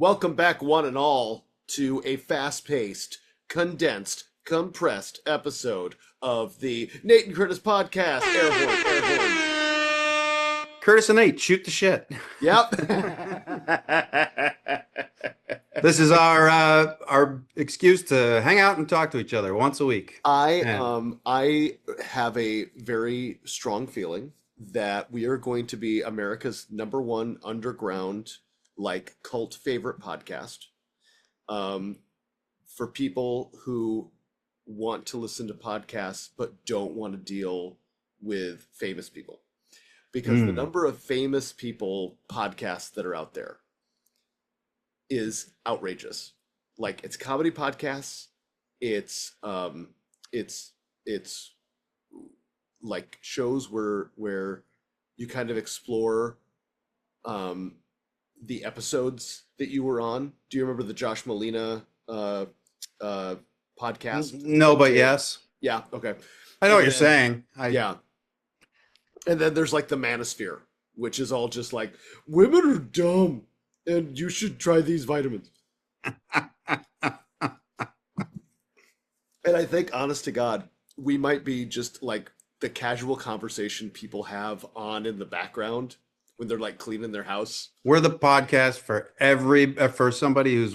Welcome back, one and all, to a fast-paced, condensed, compressed episode of the Nate and Curtis podcast. Air horn, air horn. Curtis and Nate, shoot the shit. Yep. This is our excuse to hang out and talk to each other once a week. I have a very strong feeling that we are going to be America's #1 underground, like, cult favorite podcast. For people who want to listen to podcasts but don't want to deal with famous people. Because the number of famous people podcasts that are out there is outrageous. Like, it's comedy podcasts, it's like shows where you kind of explore the episodes that you were on. Do you remember the Josh Molina podcast? No, but yes. Yeah, okay. I know what you're saying. Yeah. And then there's like the Manosphere, which is all just like, women are dumb and you should try these vitamins. And I think, honest to God, we might be just like the casual conversation people have on in the background when they're like cleaning their house. We're the podcast for somebody who's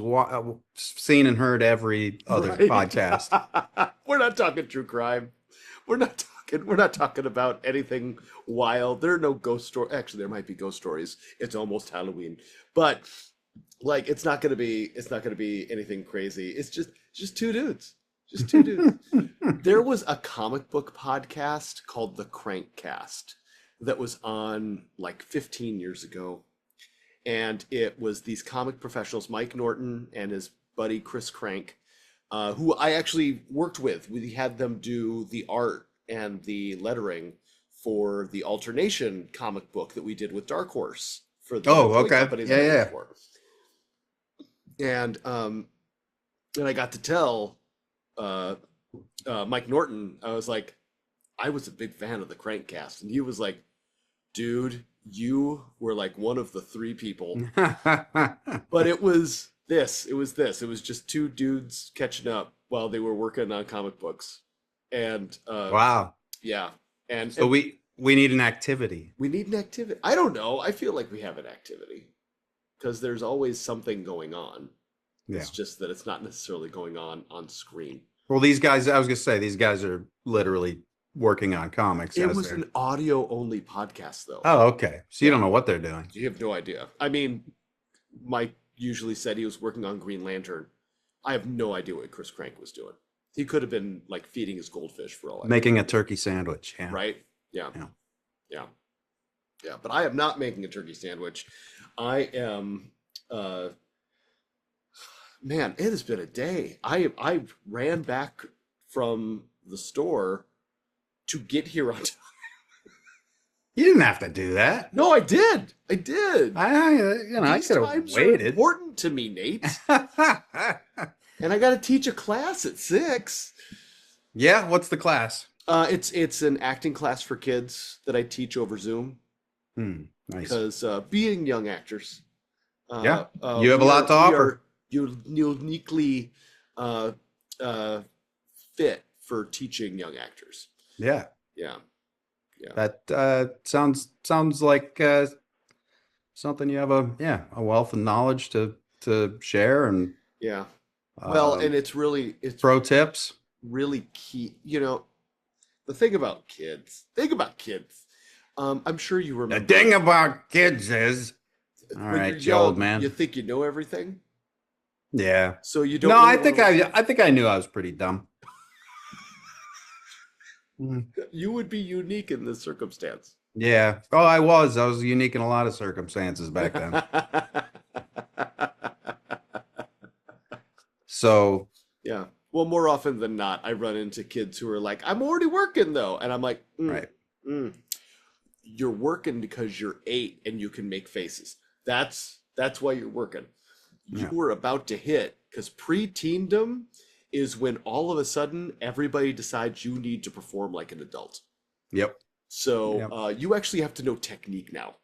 seen and heard every other podcast. We're not talking true crime. We're not talking about anything wild. There are no ghost stories. Actually, there might be ghost stories. It's almost Halloween, but like, it's not gonna be anything crazy. It's just two dudes. Just two dudes. There was a comic book podcast called The Crankcast that was on like 15 years ago. And it was these comic professionals, Mike Norton and his buddy Chris Crank, who I actually worked with. We had them do the art and the lettering for the Alternation comic book that we did with Dark Horse for the toy company that I worked for. And I got to tell Mike Norton, I was like, I was a big fan of the Crankcast, and he was like, dude, you were like one of the 3 people. But it was just 2 dudes catching up while they were working on comic books. And wow. Yeah. And so we need an activity. We need an activity. I don't know. I feel like we have an activity because there's always something going on. Yeah. It's just that it's not necessarily going on screen. Well, these guys, I was going to say, these guys are literally working on comics. It was an audio only podcast, though. Oh, okay. So you don't know what they're doing. You have no idea. I mean, Mike usually said he was working on Green Lantern. I have no idea what Chris Crank was doing. He could have been like feeding his goldfish for all I know. Making a turkey sandwich. Yeah. Right? Yeah. But I am not making a turkey sandwich. I am man, it has been a day. I ran back from the store to get here on time. You didn't have to do that. No, I did. I could have waited. Important to me, Nate. And I got to teach a class at 6. Yeah, what's the class? It's an acting class for kids that I teach over Zoom. Nice. Because being young actors, you have a lot to offer. You're uniquely fit for teaching young actors. Yeah. That sounds like something you have a wealth of knowledge to share and well, and it's pro tips. Really key. You know, the thing about kids. I'm sure you remember. The thing about kids is, all right, you old man. You think you know everything. Yeah. So you don't. No, I think I knew I was pretty dumb. You would be unique in this circumstance. Yeah. Oh, I was unique in a lot of circumstances back then. So. Yeah. Well, more often than not, I run into kids who are like, I'm already working though. And I'm like, right. You're working because you're 8 and you can make faces. That's why you're working. You were about to hit, because pre-teendom is when all of a sudden everybody decides you need to perform like an adult. Yep. So you actually have to know technique now.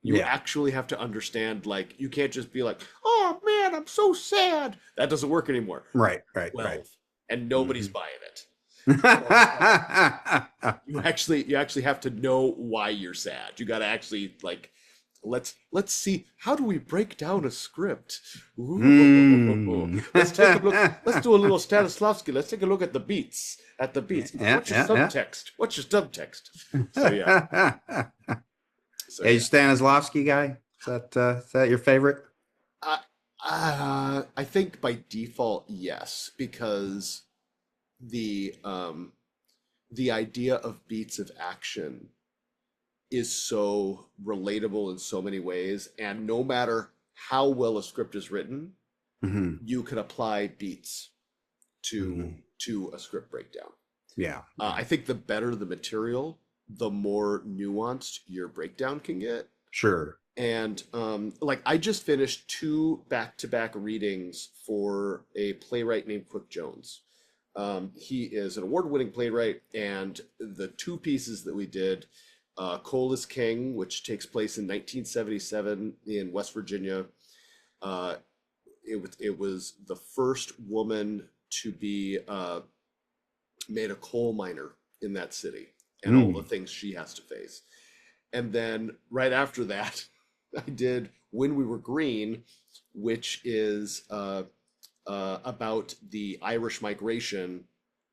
You actually have to understand, like, you can't just be like, oh sad. I'm so sad. That doesn't work anymore. Right, right, 12, and nobody's Mhm. buying it. right. You actually have to know why you're sad. You got to actually like let's see, how do we break down a script. Ooh. Hmm. Let's take a look. Let's do a little Stanislavski. Let's take a look at the beats. Yeah, What's your yeah, yeah. subtext? What's your subtext? So yeah. So Hey, yeah. Stanislavski guy. Is that your favorite? I, I think by default, yes, because the idea of beats of action is so relatable in so many ways, and no matter how well a script is written, Hmm. you can apply beats to Hmm. to a script breakdown. Yeah. I think the better the material, the more nuanced your breakdown can get. Sure. And like I just finished 2 back-to-back readings for a playwright named Quick Jones. He is an award-winning playwright, and the 2 pieces that we did, Cole is King, which takes place in 1977 in West Virginia. Uh, it was the first woman to be made a coal miner in that city, and all the Mm. things she has to face. And then right after that, I did When We Were Green, which is about the Irish migration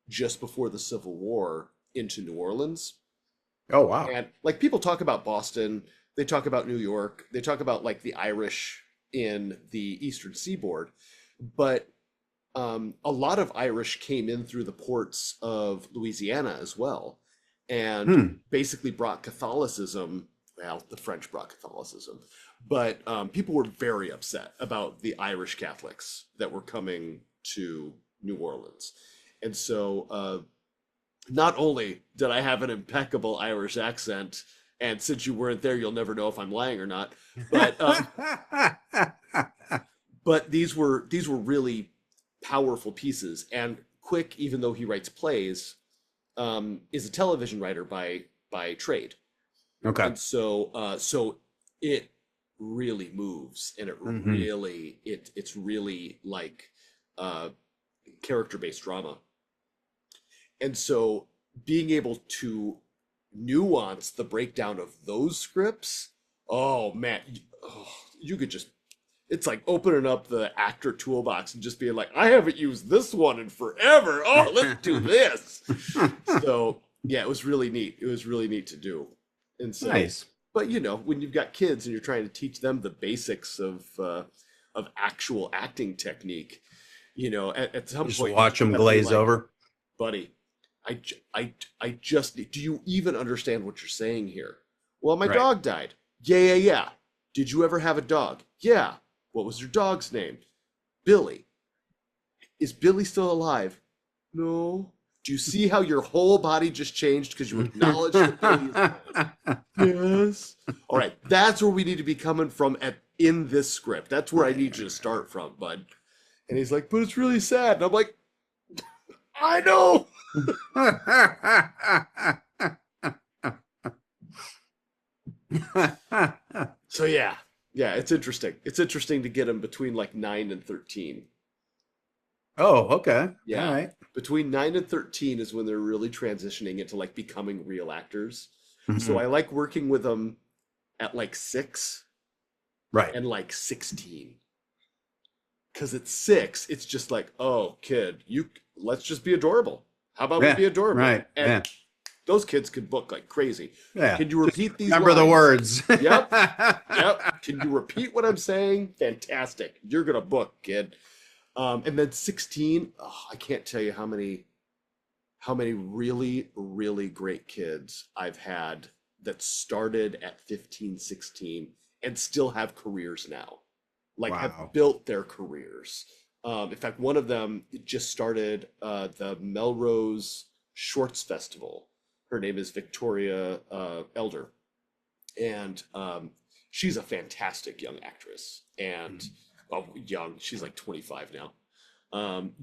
just before the Civil War into New Orleans. Oh, wow. And like people talk about Boston, they talk about New York, they talk about like the Irish in the Eastern Seaboard, but a lot of Irish came in through the ports of Louisiana as well, and Hmm. basically brought Catholicism. Well, the French brought Catholicism, but people were very upset about the Irish Catholics that were coming to New Orleans. And so not only did I have an impeccable Irish accent, and since you weren't there, you'll never know if I'm lying or not, but but these were really powerful pieces. And Quick, even though he writes plays, is a television writer by trade, Okay. and so it really moves, and Hmm. it's really like uh, character based drama. And so being able to nuance the breakdown of those scripts, oh man, you could just, it's like opening up the actor toolbox and just being like, I haven't used this one in forever. Oh, let's do this. So yeah, it was really neat. It was really neat to do. And so, Nice. but when you've got kids and you're trying to teach them the basics of actual acting technique, at some Just point watch you them have to be glaze like, over. buddy, I just need, do you even understand what you're saying here? Well, my Right. dog died. Yeah, yeah, yeah. Did you ever have a dog? Yeah. What was your dog's name? Billy. Is Billy still alive? No. Do you see how your whole body just changed because you acknowledged that Billy is dead? Yes. All right. That's where we need to be coming from in this script. That's where I need you to start from, bud. And he's like, but it's really sad. And I'm like, I know. So yeah, it's interesting. It's interesting to get them between like 9 and 13. Oh, okay. All Yeah, right. between 9 and 13 is when they're really transitioning into like becoming real actors. So Mhm. I like working with them at like 6 Right. and like 16. Because at 6, it's just like, oh, kid, let's just be adorable. How about we Yeah. be adorable? Right. And Yeah. those kids could book like crazy. Yeah. Can you repeat these Remember the lines? words. Yep. Yep. Can you repeat what I'm saying? Fantastic. You're gonna book, kid. And then 16, I can't tell you how many really, really great kids I've had that started at 15, 16 and still have careers now. Like Wow. have built their careers. In fact, one of them just started the Melrose Shorts Festival. Her name is Victoria Elder, and she's a fantastic young actress. And well, young, she's like 25 now.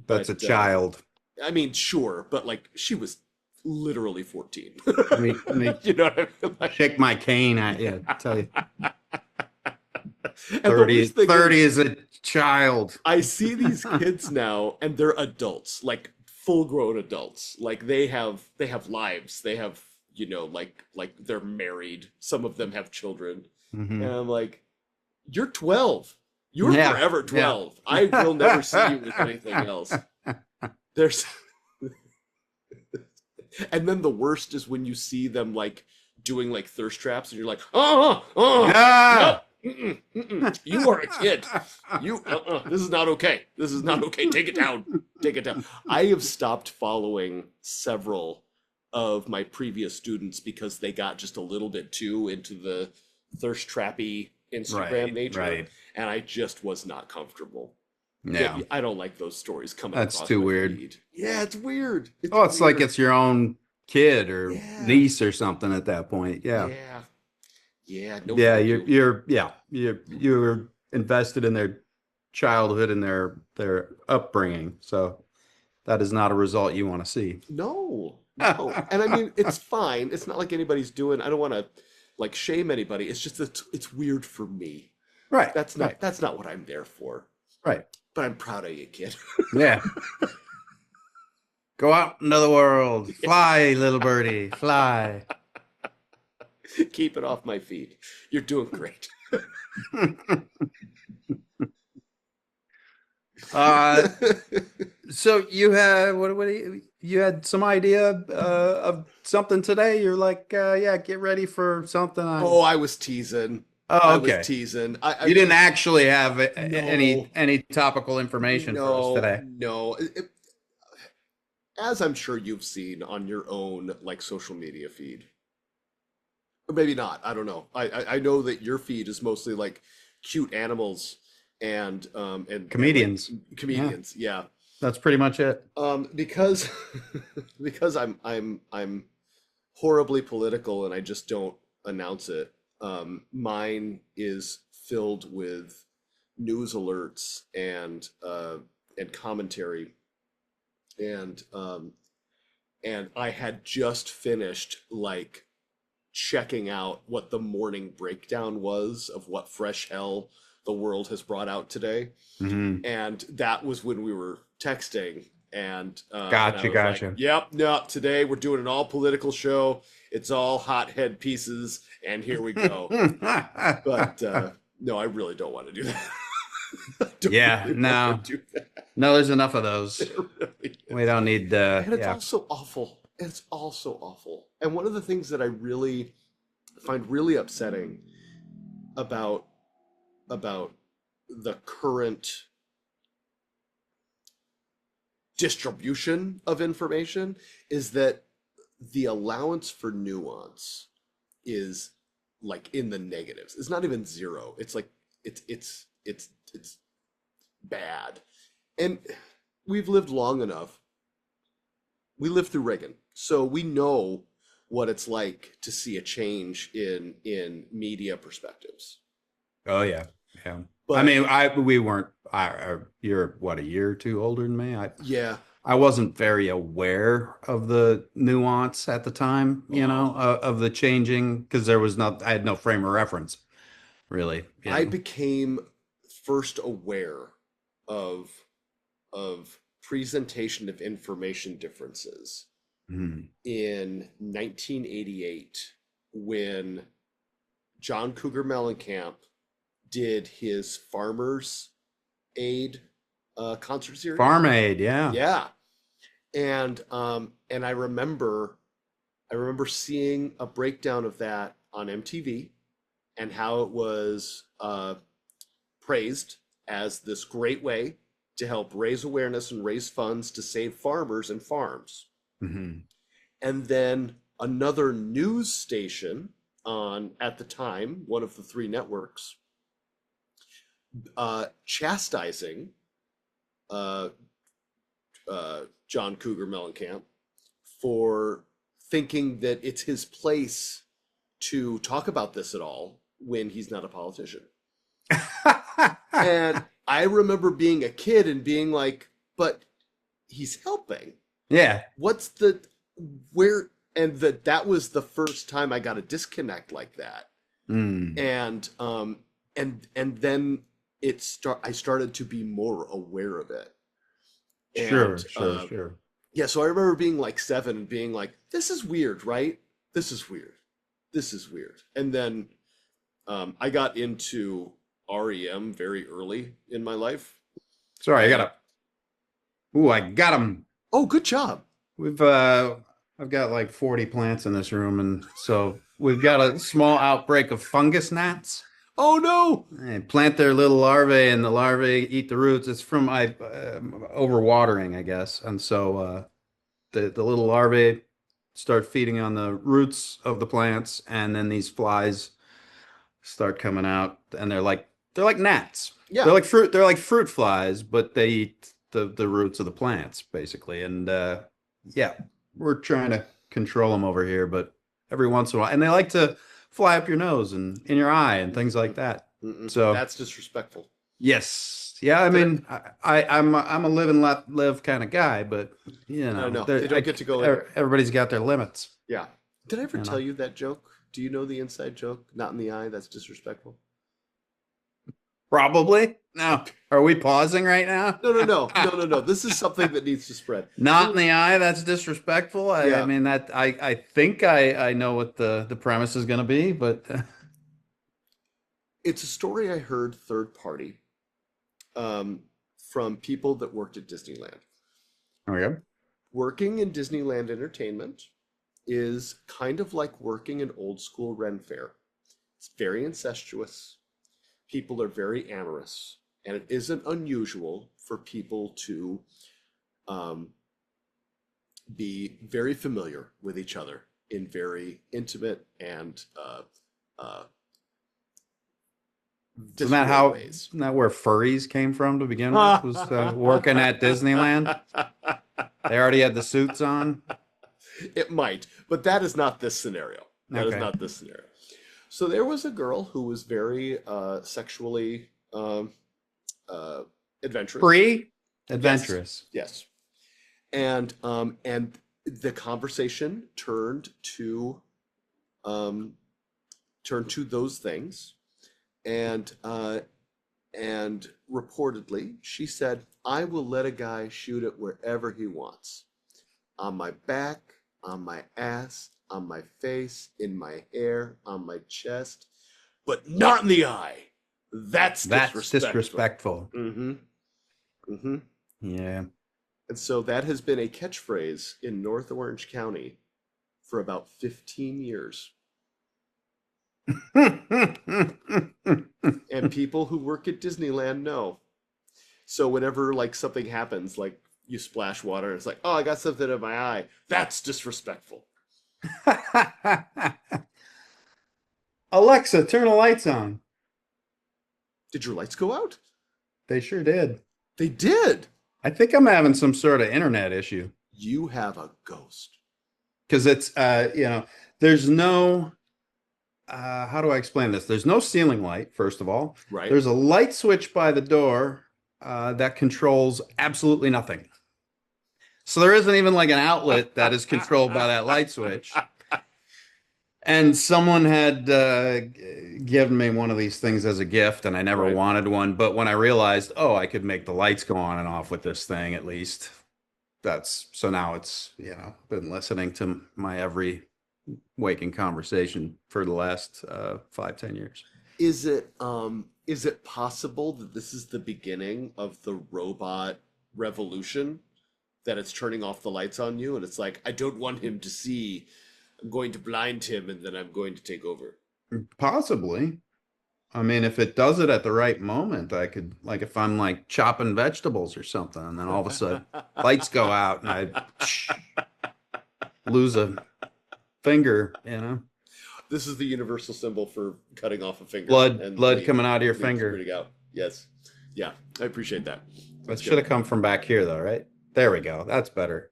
That's a But child. I mean, sure, but like she was literally 14. Let me You know what I mean? Like, shake my cane at you. Tell you. And the 30, worst thing 30 is, is a child. I see these kids now, and they're adults, like full-grown adults. Like they have lives. They have, like they're married. Some of them have children, and Hmm. I'm like, you're 12. You're Yeah, forever yeah. 12. I will never see you with anything else. There's, and then the worst is when you see them like doing like thirst traps, and you're like, no, Ah! you are a kid. This is not okay. This is not okay. Take it down. Take it down. I have stopped following several of my previous students because they got just a little bit too into the thirst trappy Instagram Right, nature, right. and I just was not comfortable. Yeah, Yeah, I don't like those stories coming that's across too my weird. feed. Yeah, it's weird. It's Oh, it's like weird. it's your own kid or Yeah, niece or something at that point. Yeah. yeah, yeah. No, Yeah, thank you're you. you're yeah, you're invested in their childhood and their upbringing. So that is not a result you want to see. No, no. And I mean, it's fine. It's not like anybody's doing. I don't want to like shame anybody. It's just that it's weird for me. Right, That's right, not that's not what I'm there for. right. But I'm proud of you, kid. Yeah. Go out into the world. Fly, little birdie, fly. Keep it off my feet. You're doing great. uh so you had what you had some idea of something today? You're like, yeah, get ready for something. Oh, I was teasing. Oh, I was okay. teasing. You didn't actually have No, any topical information for us no, today. no. As I'm sure you've seen on your own like social media feed, or maybe not. I don't know. I know that your feed is mostly like cute animals and like Comedians. Yeah, comedians. Yeah. that's pretty much it. Because because I'm horribly political and I just don't announce it. Mine is filled with news alerts and commentary and I had just finished like checking out what the morning breakdown was of what fresh hell the world has brought out today, Hmm. and that was when we were texting, and I Gotcha, was like, gotcha. "Yep, no, today we're doing an all political show. It's all hothead pieces, and here we go." But no, I really don't want to do that. I don't Yeah, really want to no, do that. no, there's enough of those. It really We is. don't need, And it's yeah. also awful. It's also awful. And one of the things that I really find really upsetting about about the current distribution of information is that the allowance for nuance is like in the negatives. It's not even zero. It's like it's bad. And we've lived long enough. We lived through Reagan, so we know what it's like to see a change in media perspectives. Oh yeah, yeah. I But mean, we weren't. You're what, a year or two older than me. yeah, I wasn't very aware of the nuance at the time, oh, of the changing because I had no frame of reference really, I became first aware of presentation of information differences Mhm. in 1988 when John Cougar Mellencamp did his Farmers Aid concert series. Farm Aid, yeah. Yeah, and I remember seeing a breakdown of that on MTV and how it was praised as this great way to help raise awareness and raise funds to save farmers and farms. Hmm. And then another news station on at the time, one of the three networks, chastising uh, John Cougar Mellencamp for thinking that it's his place to talk about this at all when he's not a politician. And I remember being a kid and being like, but he's helping. Yeah. What's the where and that was the first time I got a disconnect like that. Mm. And and then I started to be more aware of it. And Sure, sure, sure. yeah, so I remember being like 7 and being like, this is weird, right? This is weird. This is weird. And then I got into REM very early in my life. Sorry, I And gotta. Ooh, I got them. oh, good job. We've I've got like 40 plants in this room, and so we've got a small outbreak of fungus gnats. Oh no. They plant their little larvae, and the larvae eat the roots. It's from overwatering, I guess, and so the little larvae start feeding on the roots of the plants, and then these flies start coming out, and they're like gnats. Yeah. They're like fruit flies, but they eat the roots of the plants basically. And yeah, we're trying to control them over here, but every once in a while, and they like to fly up your nose and in your eye and things like that. Mm-mm. So That's disrespectful. yes, yeah, I Did mean, I'm a live and let live kind of guy, but you I know, know. They don't get to go in there. everybody's got their limits, Yeah. Did I ever you tell know. you that joke? Do you know the inside joke? Not in the eye, that's disrespectful. Probably. No, are we pausing right now? No, no, no, no, no, no. This is something that needs to spread. Not in the eye. That's disrespectful. I Yeah, mean that I think I know what the premise is going to be, but it's a story I heard third party um, from people that worked at Disneyland. okay. Working in Disneyland Entertainment is kind of like working an old school Ren Fair. It's very incestuous. People are very amorous, and it isn't unusual for people to um, be very familiar with each other in very intimate and uh, visceral ways. Isn't that where furries came from to begin with? Was working at Disneyland? They already had the suits on. It might, but that is not this scenario. That is Okay. not this scenario. So there was a girl who was very sexually uh, adventurous. Free, Yes, adventurous. yes. And the conversation um, turned to those things, and and reportedly she said, "I will let a guy shoot it wherever he wants, on my back, on my ass, on my face, in my hair, on my chest, but not in the eye. That's That's disrespectful." disrespectful. Mm-hmm. Mm-hmm. Yeah. And so that has been a catchphrase in North Orange County for about 15 years. And people who work at Disneyland know. So whenever like something happens, like you splash water, and it's like, oh, I got something in my eye. That's disrespectful. Alexa, turn the lights on. Did your lights go out? They sure did. They did. I think I'm having some sort of internet issue You have a ghost. because it's there's no how do I explain this? There's no ceiling light, first of all. Right? There's a light switch by the door that controls absolutely nothing. So there isn't even like an outlet that is controlled by that light switch. And someone had given me one of these things as a gift, and I never Right. wanted one. But when I realized, oh, I could make the lights go on and off with this thing, at least so now it's, been listening to my every waking conversation for the last 5, 10 years. Is it possible that this is the beginning of the robot revolution? That it's turning off the lights on you, and it's like, I don't want him to see. I'm going to blind him, and then I'm going to take over. Possibly. I mean, if it does it at the right moment, I could, like, if I'm like chopping vegetables or something, and then all of a sudden lights go out and I lose a finger, This is the universal symbol for cutting off a finger. blood and coming out of your leave finger. squirting out. Yes. Yeah, I appreciate that. That That's should have good. come from back here, though, right? There we go. That's better.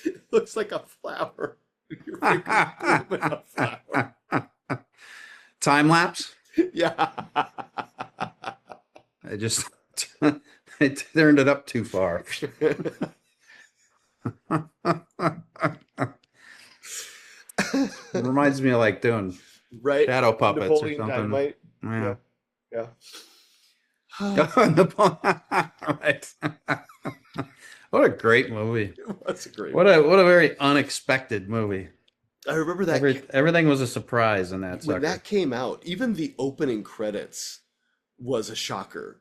It looks like a flower. Your finger's moving a flower. Time lapse. Yeah. I just I turned it up too far. It reminds me of like doing right? Shadow puppets or Napoleon something. Dynamite. Yeah. Yeah, yeah. Right. What a great movie. That's a great What movie. a very unexpected movie. I remember that Everything was a surprise in that when that sucker. came out, even the opening credits was a shocker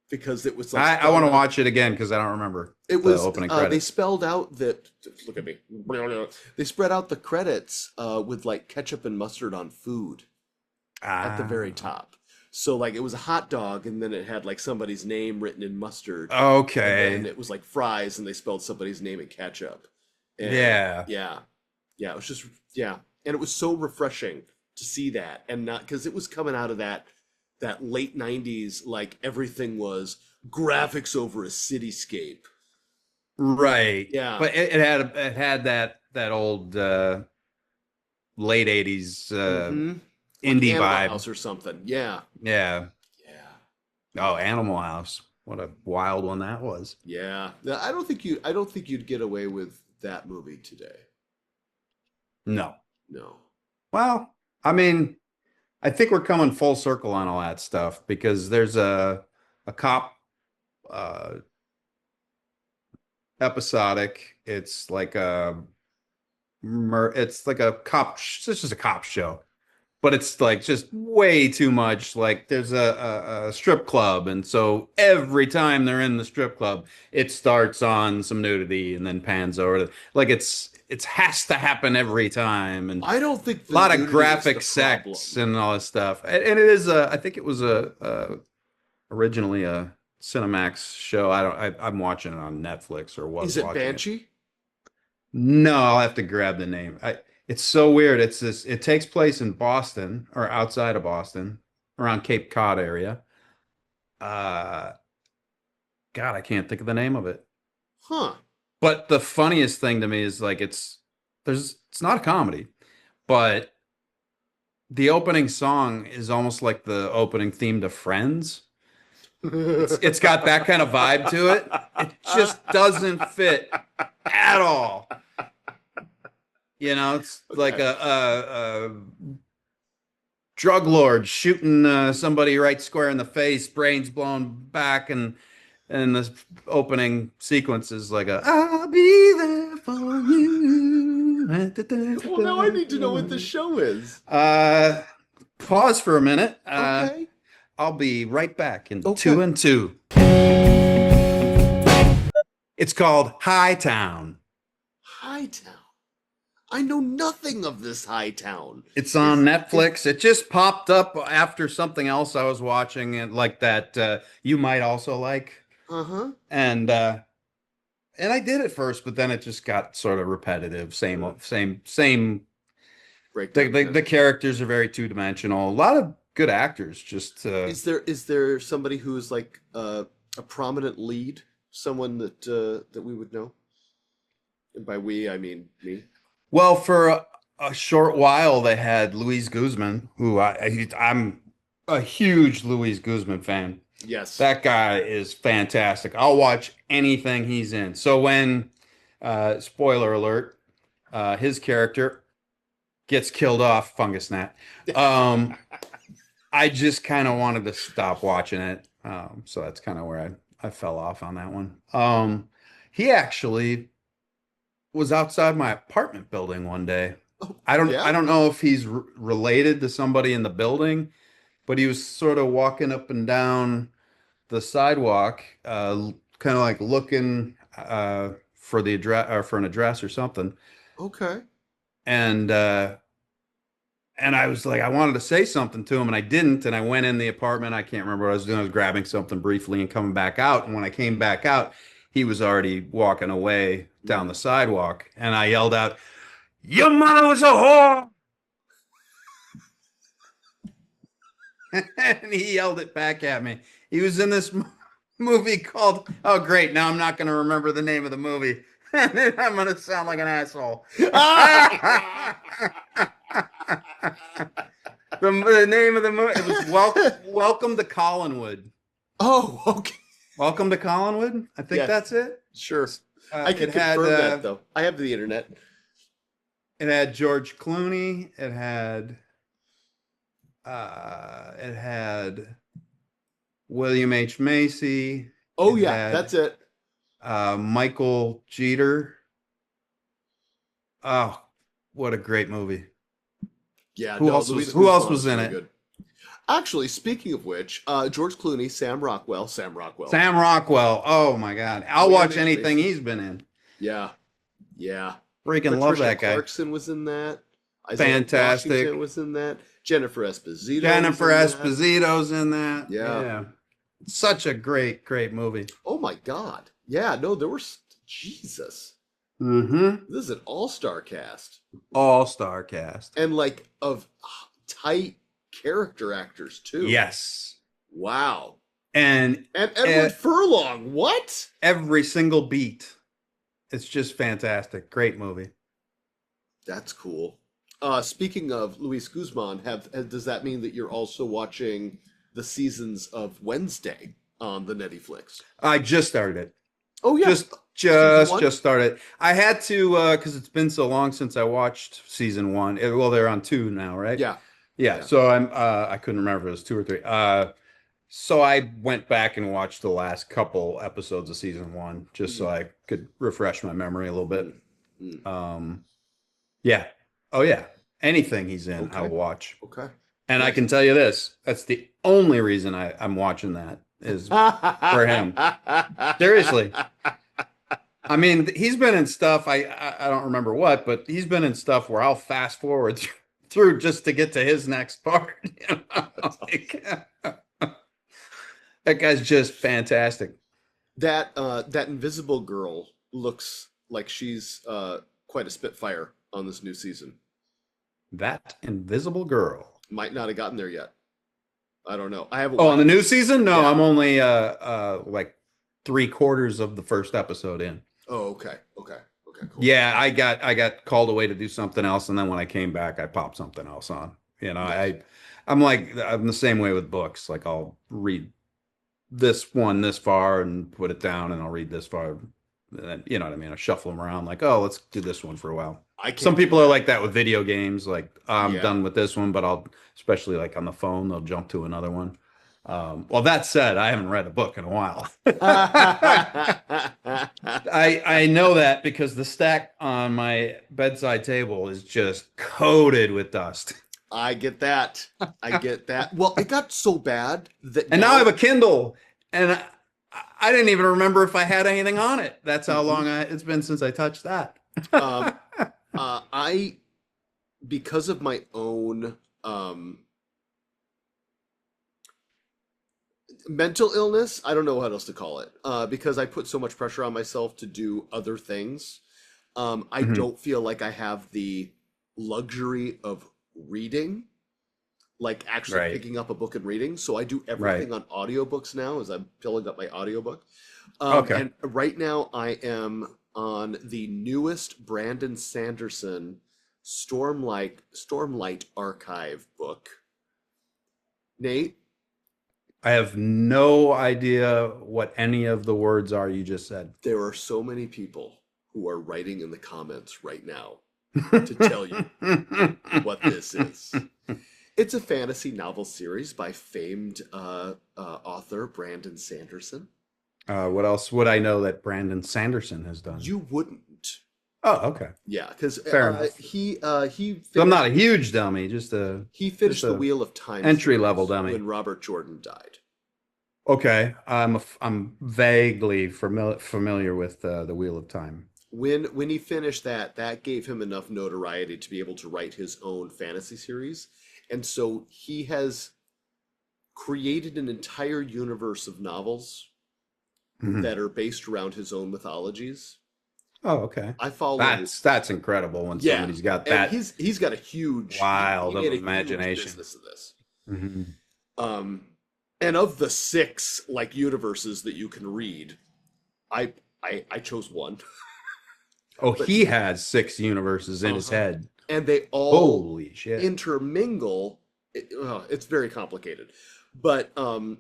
because it was like I want spelled to out. watch it again because I don't remember It the was opening they credits. spelled out that look at me. They spread out the credits with like ketchup and mustard on food at the very Ah, top. So like it was a hot dog and then it had like somebody's name written in mustard and then okay. it was like fries and they spelled somebody's name in ketchup. And Yeah. yeah. Yeah, it was just yeah. And it was so refreshing to see that and not because it was coming out of that late 90s like everything was graphics over a cityscape. Right. Yeah. But it had that old late 80s Mm-hmm. Like indie Animal vibe. House or something. Yeah. Yeah. Yeah. Oh, Animal House. What a wild one that was. Yeah. Now, I don't think you'd get away with that movie today. No. No. Well, I mean, I think we're coming full circle on all that stuff because there's a cop uh episodic. It's like a cop it's just a cop show. But it's like just way too much. Like there's a strip club, and so every time they're in the strip club, it starts on some nudity and then pans over to like it's has to happen every time, and I don't think a the lot of nudity is the graphic sex problem. and all this stuff. And it is I think it was a originally a Cinemax show. I'm watching it on Netflix or was Is it watching it. Banshee? No, I'll have to grab the name. It's so weird. It takes place in Boston or outside of Boston, around Cape Cod area. Uh God, I can't think of the name of it. Huh. But the funniest thing to me is like it's not a comedy, but the opening song is almost like the opening theme to Friends. It's got that kind of vibe to it. It just doesn't fit at all. You know, it's like Okay. a drug lord shooting somebody right square in the face, brains blown back, and this opening sequence is like a "I'll be there for you." Well, now I need to know what the show is. Uh, pause for a minute. Okay. I'll be right back in two Okay. and two. It's called Hightown. Hightown. I know nothing of this Hightown. It's on Is Netflix. It just popped up after something else I was watching, and like that you might also like. uh-huh. And I did it first, but then it just got sort of repetitive. Uh, Same. breakdown The kind of. characters are very two-dimensional. A lot of good actors. Just Is there somebody who's like a prominent lead? Someone that we would know? And by we, I mean me. well, for a short while, they had Luis Guzman, who I'm a huge Luis Guzman fan. Yes. That guy is fantastic. I'll watch anything he's in. So when, spoiler alert, his character gets killed off, Fungus Gnat, I just kind of wanted to stop watching it. So that's kind of where I fell off on that one. He actually was outside my apartment building one day. Oh, I yeah? don't know if he's related to somebody in the building, but he was sort of walking up and down the sidewalk, kind of like looking for the address or for an address or something. Okay. And I was like, I wanted to say something to him, and I didn't. And I went in the apartment. I can't remember what I was doing. I was grabbing something briefly and coming back out. And when I came back out, he was already walking away down the sidewalk. And I yelled out, "Your mother was a whore!" And he yelled it back at me. He was in this movie called, oh, great. Now I'm not going to remember the name of the movie. I'm going to sound like an asshole. The name of the movie, it was Welcome to Collinwood. Oh, okay. Welcome to Collinwood. I think Yes. that's it. Sure. I can It had confirm that though. I have the internet. it had George Clooney. It had It had William H. Macy. Oh It yeah, had that's it. Michael Jeter. Oh, what a great movie. Yeah, Who no, else Louis was who else Guzman was is in really it? good. Actually, speaking of which, George Clooney, Sam Rockwell, Sam Rockwell. Oh my God. I'll William watch H. anything Macy. he's been in. Yeah, yeah. Freaking love Patricia that guy. Clarkson was in that. Isaiah Washington Fantastic. was in that. Jennifer Esposito was Jennifer in that. Esposito's in that. Yeah. Yeah. Such a great, great movie. Oh my God. Yeah, no, there were Jesus. Mm-hmm. This is an all-star cast. All-star cast. And like of tight character actors too. Yes. Wow. And And Edward Furlong. What? every single beat. It's just fantastic. Great movie. That's cool. Speaking of Luis Guzman, does that mean that you're also watching the seasons of Wednesday on the Netflix? I just started it. Oh yeah, Just Season one? just started. I had to because it's been so long since I watched season one. Well, they're on two now, right? Yeah. Yeah. So I couldn't remember if it was two or three. So I went back and watched the last couple episodes of season one just so I could refresh my memory a little bit. Mm. Yeah. Oh yeah. Anything he's in, Okay. I'll watch. Okay. And I can tell you this, that's the only reason I'm watching that is For him. Seriously. I mean, he's been in stuff, I don't remember what, but he's been in stuff where I'll fast forward through just to get to his next part. You know? Like, that guy's just fantastic. That invisible girl looks like she's quite a spitfire on this new season. That Invisible Girl. Might not have gotten there yet. I don't know. I haven't. Oh, on the watched new it. season? No, Yeah. I'm only like 3/4 of the first episode in. Oh, okay. Okay. Okay. Cool. Yeah, I got called away to do something else, and then when I came back, I popped something else on. You know, I'm the same way with books. Like I'll read this one this far and put it down, and I'll read this far. And then, you know what I mean? I shuffle them around. Like, oh, let's do this one for a while. I can't Some do people are that. like that with video games. Like, I'm Yeah. done with this one, but I'll, especially like on the phone, they'll jump to another one. Well, that said, I haven't read a book in a while. I know that because the stack on my bedside table is just coated with dust. I get that. I get that. Well, it got so bad that And now I have a Kindle, and I didn't even remember if I had anything on it. That's how long it's been since I touched that. I because of my own mental illness, I don't know what else to call it. Because I put so much pressure on myself to do other things. I Mhm. don't feel like I have the luxury of reading, like actually Right. picking up a book and reading. So I do Right. everything on audiobooks now as I'm filling up my audiobook. Okay. And right now I am on the newest Brandon Sanderson Stormlight Archive book. Nate, I have no idea what any of the words are you just said. there are so many people who are writing in the comments right now to tell you what this is. It's a fantasy novel series by famed author Brandon Sanderson. What else would I know that Brandon Sanderson has done? You wouldn't. Oh, okay. Yeah, because Fair enough. he So I'm not a huge dummy, just a finished just the a Wheel of Time entry-level series dummy. when Robert Jordan died. okay. I'm vaguely familiar with the Wheel of Time. When he finished that gave him enough notoriety to be able to write his own fantasy series, and so he has created an entire universe of novels Mhm. that are based around his own mythologies. Oh, okay. I follow. That's incredible when Yeah, somebody's got and that he's got a huge wild he of made a huge imagination. business of this. Mhm. And of the 6 like universes that you can read, I chose one, Oh, But- he has 6 universes in his Uh-huh. head. and they all Holy shit. intermingle. It's very complicated, but and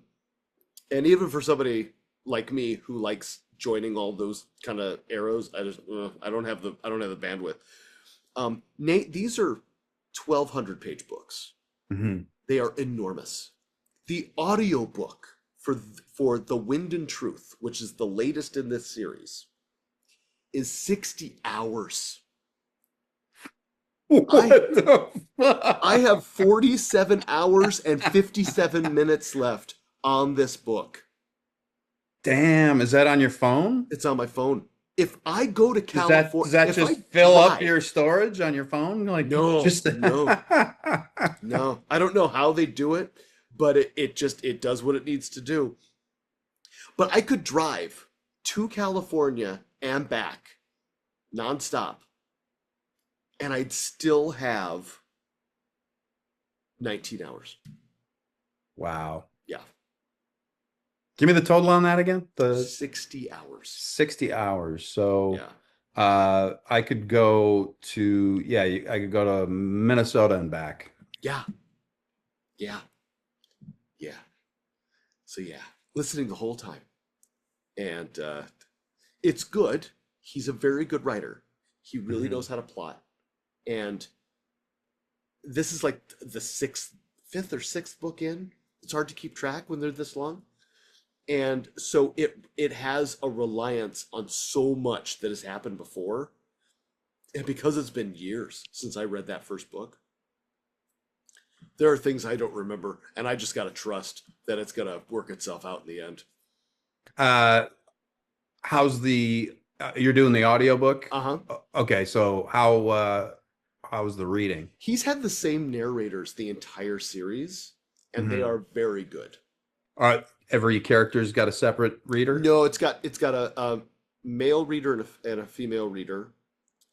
even for somebody like me who likes joining all those kind of arrows, I don't have the bandwidth. Nate, these are 1,200 page books. Mhm. They are enormous. The audiobook for The Wind and Truth, which is the latest in this series, is 60 hours. What I the I fuck? have 47 hours and 57 minutes left on this book. Damn, is that on your phone? It's on my phone. If I go to Does California, that if I just fill up drive, your storage on your phone? Like no, just no, no. I don't know how they do it, but it does what it needs to do. But I could drive to California and back nonstop, and I'd still have 19 hours. Wow. Yeah, Give me the total on that again. The 60 hours. 60 hours. So Yeah, I could go to yeah, I could go to Minnesota and back. yeah, yeah, yeah. So yeah, listening the whole time, and it's good. He's a very good writer. He really Mhm. knows how to plot, and this is like the fifth or sixth book in. It's hard to keep track when they're this long. And so it has a reliance on so much that has happened before. And because it's been years since I read that first book, there are things I don't remember, and I just got to trust that it's going to work itself out in the end. Uh how's the you're doing the audiobook? Uh-huh. Okay, so how's the reading? He's had the same narrators the entire series, and they Mhm. are very good. Every character's got a separate reader? No, it's got a male reader and a female reader,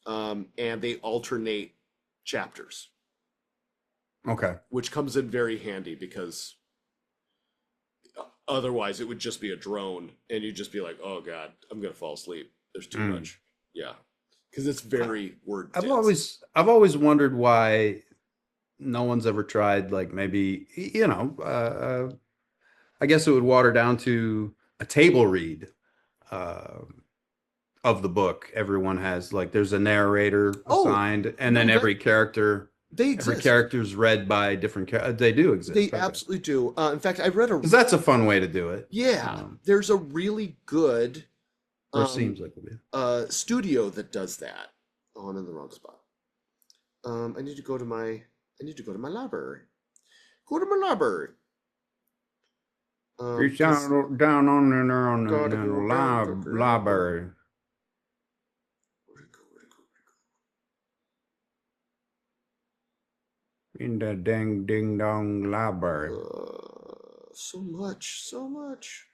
and they alternate chapters, Okay. which comes in very handy because otherwise it would just be a drone, and you'd just be like, "Oh God, I'm gonna fall asleep. There's too Mm. much." Yeah, because it's very word I've dense. always wondered why no one's ever tried like maybe I guess it would water down to a table read uh, of the book. Everyone has like there's a narrator Oh assigned, and then no, that they every exist. character's read by they do They exist. Okay, absolutely do. In fact, I read a because that's a fun way to do it. yeah. There's a really good Or um seems like it. studio that does that. Oh, I'm in the wrong spot. I need to go to my library. Go to my library. Reach This down on there on gotta the go down to the library. library. Where'd it go? Where'd it go? In the ding ding dong library. So much, so much.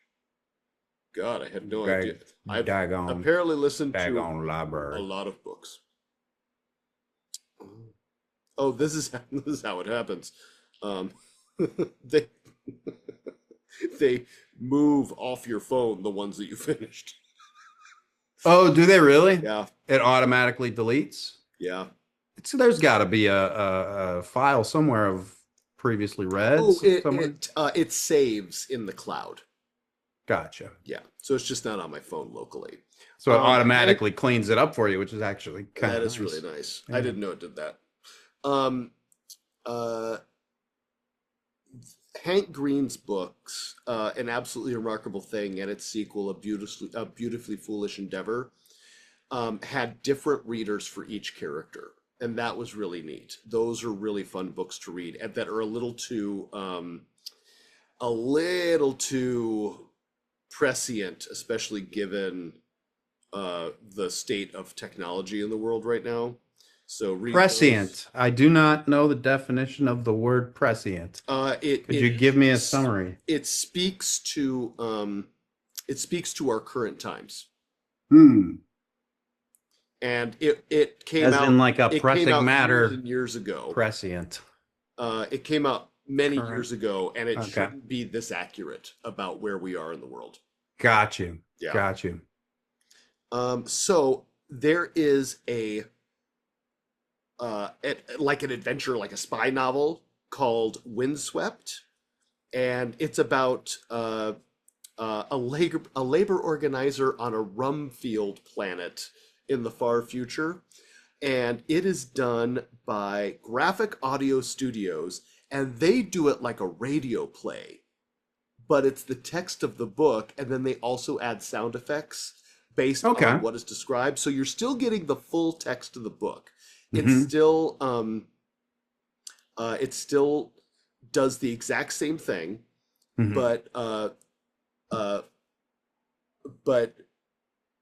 God, I had no idea. Dag, I've daggone, apparently listened to daggone a library. lot of books. Oh, this is this is how it happens. Um, they they move off your phone the ones that you finished. Oh, do they really? Yeah, It automatically deletes? yeah. So there's got to be a file somewhere of previously read Oh, somewhere. it saves in the cloud. Gotcha. Yeah, so it's just not on my phone locally. So it Hank, automatically cleans it up for you, which is actually kind that of is really nice. nice. I Yeah. didn't know it did that. Um, uh, Hank Green's books, an absolutely remarkable thing, and its sequel, a beautifully foolish endeavor, had different readers for each character, and that was really neat. Those are really fun books to read, and that are a little too prescient, especially given the state of technology in the world right now. So read those. Prescient. I do not know the definition of the word prescient. It Could you give me a s- summary? it speaks to our current times, Hmm. and it came As in out like a it came pressing out years matter and years ago. prescient. It came out many Current. years ago, and it Okay. shouldn't be this accurate about where we are in the world. Got you. Yeah. Got you. So there is like an adventure, like a spy novel called Windswept, and it's about a labor organizer on a rum field planet in the far future, and it is done by Graphic Audio Studios and they do it like a radio play, but it's the text of the book, and then they also add sound effects based on Okay. what is described. So you're still getting the full text of the book. It's Hmm. still it still does the exact same thing, Hmm. but uh, but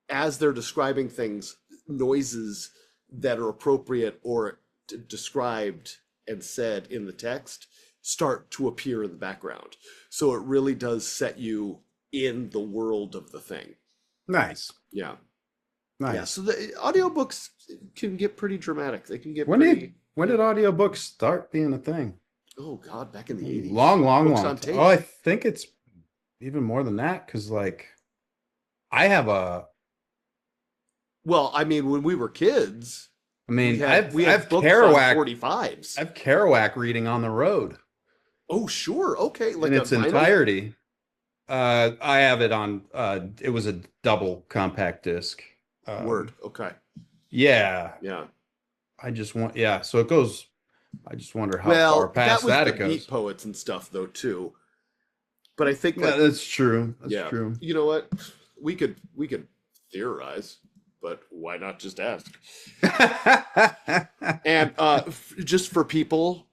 as they're describing things, noises that are appropriate or described and said in the text start to appear in the background. So it really does set you in the world of the thing. Nice. Yeah. Yeah. Nice. So the audiobooks can get pretty dramatic. They can get When did pretty, when did audiobooks start being a thing? oh God, back in the 80s. Long, long, Books long on time. tape. Oh, I think it's even more than that because like I have a Well, I mean, when we were kids, I mean, I've we had I've books on Kerouac 45s. I've Kerouac reading on the road Oh, sure. Okay. in Like a its vinyl? entirety. I have it on it was a double compact disc. Word. Okay. Yeah, Yeah. I just want yeah, so it goes I just wonder how far Well, that past was that the it beat goes. poets and stuff though too. But I think Yeah, like that's true. That's yeah, true. you know what? We could theorize, but why not just ask? And just for people,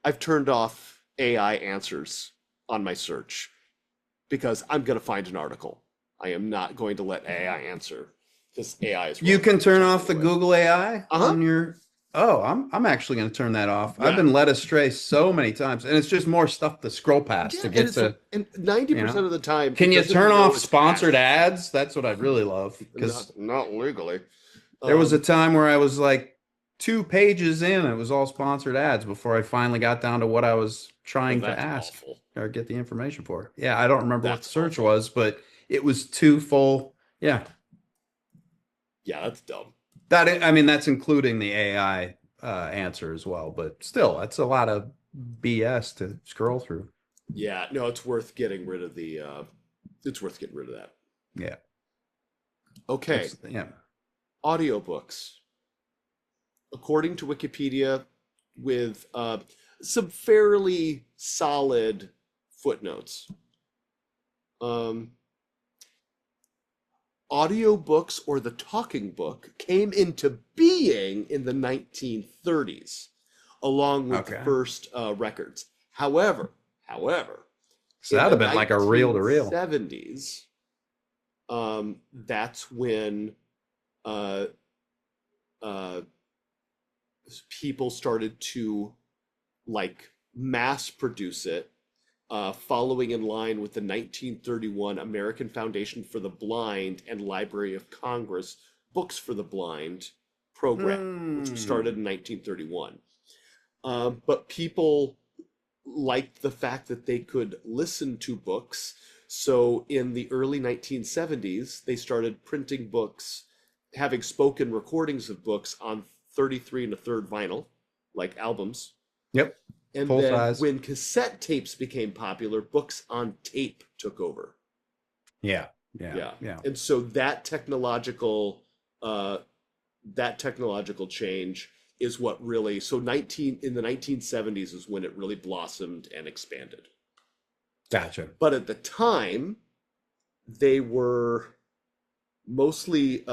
I've turned off AI answers on my search because I'm going to find an article. I am not going to let AI answer because AI is You wrong can most of the turn time off the anyway. Google AI Uh-huh. on your. Oh, I'm actually going to turn that off. I've Yeah. been led astray so many times, and it's just more stuff to scroll past Yeah, to and get it's to, and you 90% know. of the time Can it you doesn't turn know off it's sponsored ads. ads? That's what I'd really love because Not legally. there was a Um, time where I was like 2 pages in, it was all sponsored ads before I finally got down to what I was oh, trying to that's ask awful. or get the information for. Yeah, I don't remember what the That's search awful. was, but it was too full. Yeah. Yeah, that's dumb. I mean, that's including the AI answer as well, but still, that's a lot of BS to scroll through. Yeah, no, it's worth getting rid of it's worth getting rid of that. Yeah, Okay, yeah. audiobooks. According to Wikipedia, with some fairly solid footnotes. Um, Audiobooks or the talking book came into being in the 1930s, along with the Okay, first records. However, so in that'd the have been like a reel to reel. 1970s, that's when uh, uh, people started to like mass produce it, following in line with the 1931 American Foundation for the Blind and Library of Congress Books for the Blind program, which was started Mm. in 1931. But people liked the fact that they could listen to books. So in the early 1970s, they started printing books, having spoken recordings of books on 33 and a third vinyl, like albums. Yep, And full then size. when cassette tapes became popular, books on tape took over. Yeah, yeah, Yeah. yeah. And so uh that technological change is what really so 19 in the 1970s is when it really blossomed and expanded. Gotcha. But at the time, they were mostly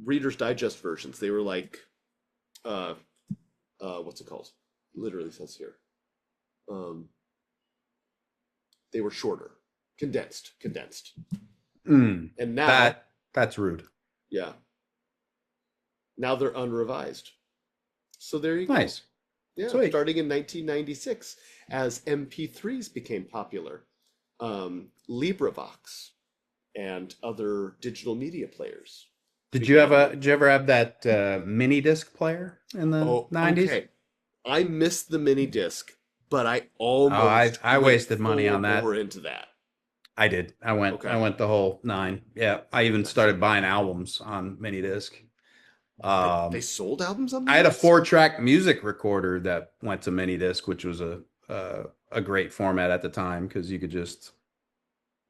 Reader's Digest versions. They were like uh what's it called? Literally says here. Um they were shorter, condensed. Mm. And now, That's rude. yeah, now they're unrevised. So there you go. Nice, Yeah, sweet. starting in 1996 as MP3s became popular, LibriVox and other digital media players began. Did you ever have that mini disc player in the Oh, 90s? okay. I missed the mini disc, but I Oh, almost I went wasted money full on that. bore into that. I did. I Okay, went the whole nine. Yeah, I even nice. started buying albums on mini disc. They sold albums on I mini had a disc? 4-track music recorder that went to mini disc, which was a great format at the time because you could just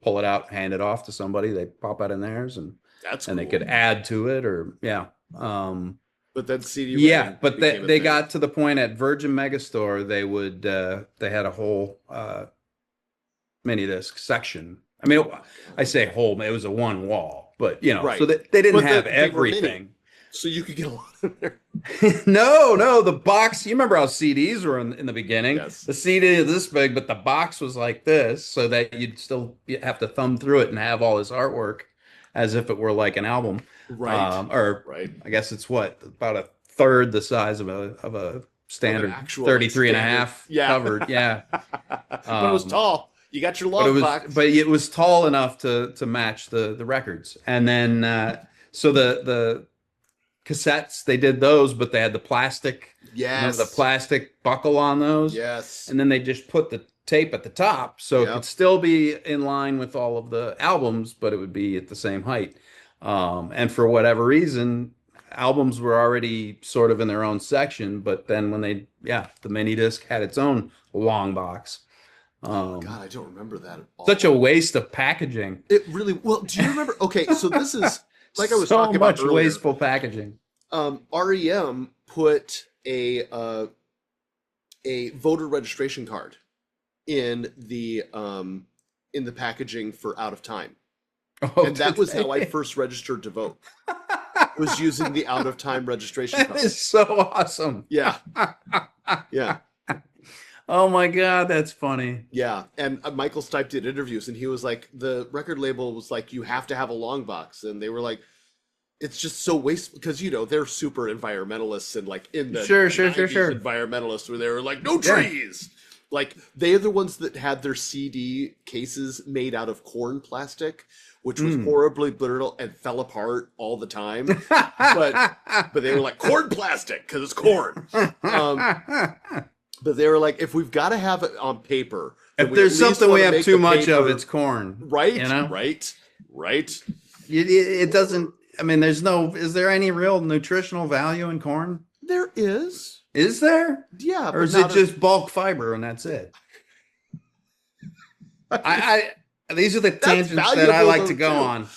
pull it out, hand it off to somebody, they pop out in theirs, That's and they could cool. add to it or yeah. Um, But then Yeah, CD-ROM but became a they thing. got to the point at Virgin Megastore they had a whole mini disc section. I mean, I say whole, it was a one wall, but so Right. they didn't But have they were mini, everything. so you could get a lot in there. No, the box. You remember how CDs were in the beginning? Yes. The CD is this big, but the box was like this, so that you'd still have to thumb through it and have all this artwork as if it were like an album. Right. Or Right. I guess it's what, about a third the size of a Of an standard actual, 33 and a standard. half Yeah. covered. Yeah. But it was tall. You got your But long box. it was tall enough to match the records. And then so the cassettes, they did those, but they had the plastic, Yes. the plastic buckle on those. Yes. And then they just put the tape at the top, so it Yep. could still be in line with all of the albums, but it would be at the same height. And for whatever reason, albums were already sort of in their own section, but then when the mini disc had its own long box. God, I don't remember that at all. Such a waste of packaging. It really, well, do you remember? Okay, so this is like I was So talking about much earlier. wasteful packaging. REM put a voter registration card in the packaging for Out of Time. Oh, And that was did how I they? first registered to vote. Was using the Out of Time registration That card. is so awesome. Yeah. Yeah. Oh my God, that's funny. Yeah. And Michael Stipe did interviews and he was like, the record label was like, you have to have a long box. And they were like, it's just so wasteful because, they're super environmentalists and like in the Sure. 90s environmentalists where they were like, no Yeah. trees. Like they're the ones that had their CD cases made out of corn plastic, which was horribly brittle and fell apart all the time. But they were like corn plastic because it's corn. But they were like, if we've got to have it on paper, then If we there's at least something we wanna have make too the much of, paper- it's corn. right, Right. right. It doesn't. I mean, is there any real nutritional value in corn? There is, Is there? yeah, Or but is it not just bulk fiber and that's it? These are the tangents that I valuable, like though, to go too. on.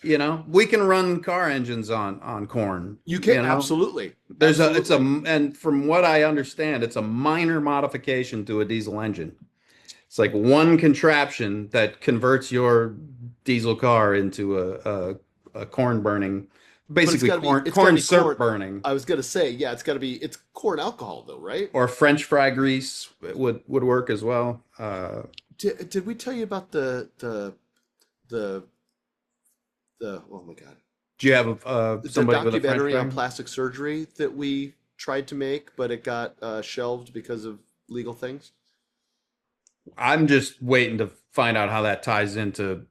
Yeah. We can run car engines on corn. You can know? absolutely. And from what I understand, it's a minor modification to a diesel engine. It's like one contraption that converts your diesel car into a corn burning, basically gotta be- corn it's gotta be syrup corn. burning, I was gonna say, yeah, it's corn alcohol though, right? or French fry grease would work as well. Did we tell you about the oh my God, Do you have the somebody with a French documentary on fry? plastic surgery that we tried to make, but it got shelved because of legal things? I'm just waiting to find out how that ties into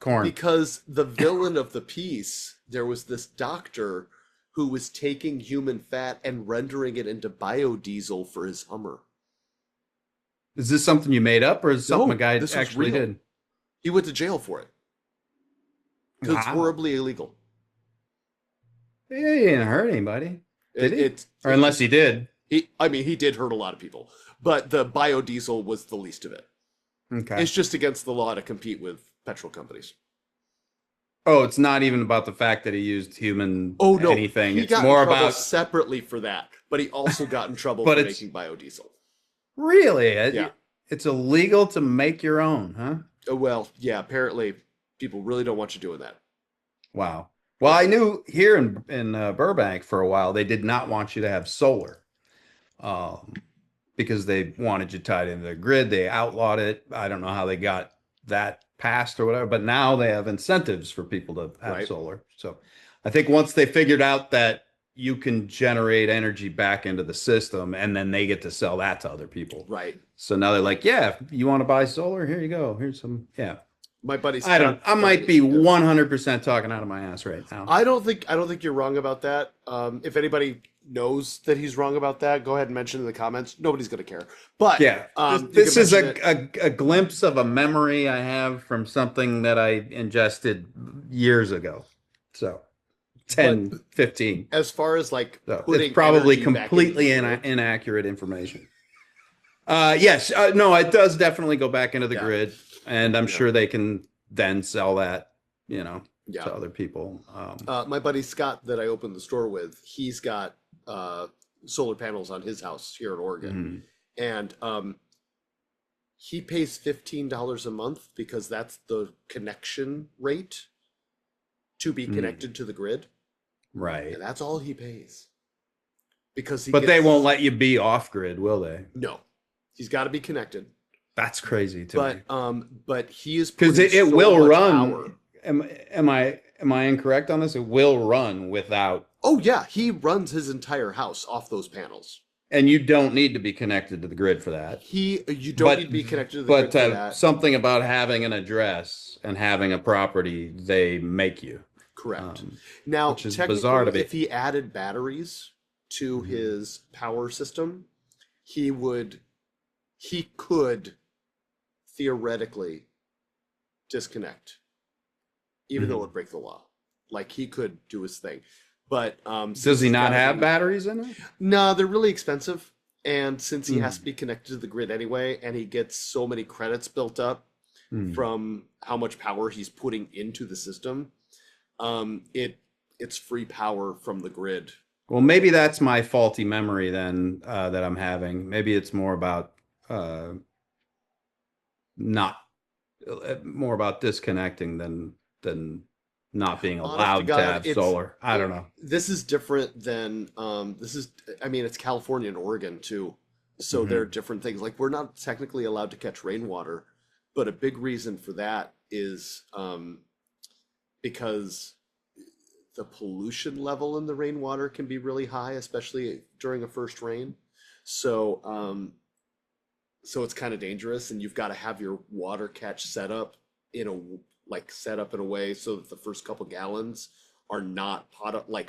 corn. Because the villain of the piece, there was this doctor who was taking human fat and rendering it into biodiesel for his Hummer. Is this something you made up, or is it something No, a guy this was actually real. did? He went to jail for it because it's Wow. horribly illegal. He didn't hurt anybody, did he? It's Or unless he did. he did hurt a lot of people, but the biodiesel was the least of it. Okay. It's just against the law to compete with petrol companies. Oh, it's not even about the fact that he used human Oh no, anything. he It's got more in trouble about separately for that, but he also got in trouble But for it's- making biodiesel. really. Yeah. It's illegal to make your own, huh? Well, yeah, apparently people really don't want you doing that. Wow. Well, I knew here in Burbank for a while they did not want you to have solar, because they wanted you tied into the grid. They outlawed it. I don't know how they got that passed or whatever, but now they have incentives for people to have Right. solar. So I think once they figured out that you can generate energy back into the system and then they get to sell that to other people. Right. So now they're like, yeah, you want to buy solar? Here you go. Here's some. Yeah. My buddy's I might be 100% talking out of my ass right now. I don't think you're wrong about that. If anybody knows that he's wrong about that, go ahead and mention in the comments. Nobody's gonna care. But Yeah, you this can is mention it. a glimpse of a memory I have from something that I ingested years ago. So 10, 15. As far as like So putting it's probably energy back completely into the grid. inaccurate information. Yes, no, it does definitely go back into the Yeah. grid, and I'm Yeah. sure they can then sell that, Yeah. to other people. My buddy Scott that I opened the store with, he's got solar panels on his house here in Oregon, and he pays $15 a month because that's the connection rate to be connected to the grid, right. and that's all he pays. Because But they won't let you be off grid, will they? No, he's got to be connected. That's crazy to me. But he is Because putting it so will much run. power. Am I incorrect on this? It will run without, Oh yeah, he runs his entire house off those panels. and you don't need to be connected to the grid for that. You don't need to be connected to the But grid for that. something about having an address and having a property, they make you. Correct. Now, which is bizarre to technically, me. if he added batteries to his power system, he could theoretically disconnect, even though it would break the law. Like he could do his thing. But Does he not have batteries in it? No, they're really expensive. And since he has to be connected to the grid anyway, and he gets so many credits built up from how much power he's putting into the system, it's free power from the grid. Well, maybe that's my faulty memory then that I'm having. Maybe it's more about more about disconnecting than not being Honest allowed to to God, have solar. I don't know. This is different than I mean, it's California and Oregon too. So there are different things. Like we're not technically allowed to catch rainwater, but a big reason for that is because the pollution level in the rainwater can be really high, especially during a first rain. So so it's kind of dangerous, and you've got to have your water catch set up in a way so that the first couple gallons are not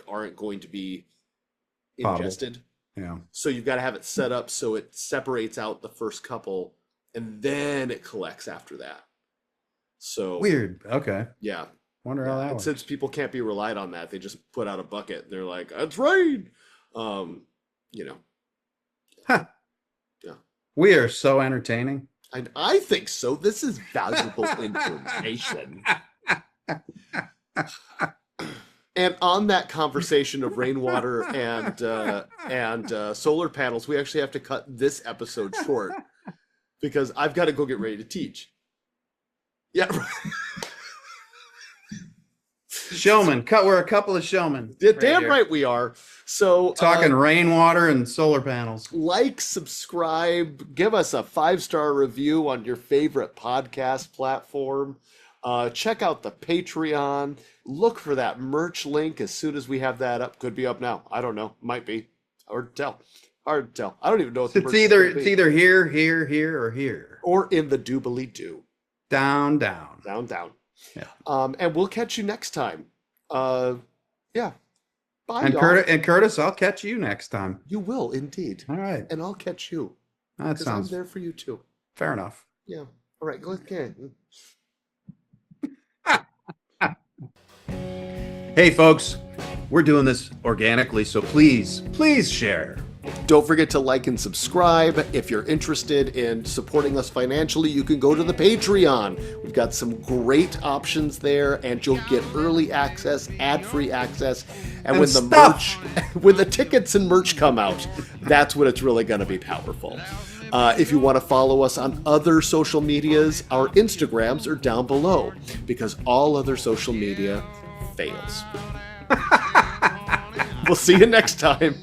aren't going to be Potable. ingested. Yeah. So you've got to have it set up so it separates out the first couple and then it collects after that. So Weird. Okay. yeah. Wonder how that And works. since people can't be relied on that, they just put out a bucket. They're like, it's rain. You know. Huh. Yeah. We are so entertaining. And I think so. This is valuable information. And on that conversation of rainwater and solar panels, we actually have to cut this episode short because I've got to go get ready to teach. Yeah. Showman. We're a couple of showmen. Damn here. right we are. So Talking rainwater and solar panels. like, subscribe, give us a 5-star review on your favorite podcast platform. Check out the Patreon. Look for that merch link as soon as we have that up. Could be up now. I don't know. Might be. Hard to tell. Hard to tell. I don't even know what the It's merch is gonna be. either here, or here. Or in the doobly-doo. Down. Down. Yeah. And we'll catch you next time. Yeah. Bye, And y'all. Curtis, I'll catch you next time. You will indeed. All right. And I'll catch you. That Because I'm sounds there for you too. fair enough. Yeah. All right. Go ahead. Hey, folks, we're doing this organically, so please share. Don't forget to like and subscribe. If you're interested in supporting us financially, you can go to the Patreon. We've got some great options there, and you'll get early access, ad-free access. And when the stuff. when the tickets and merch come out, that's when it's really going to be powerful. If you want to follow us on other social medias, our Instagrams are down below because all other social media fails. We'll see you next time.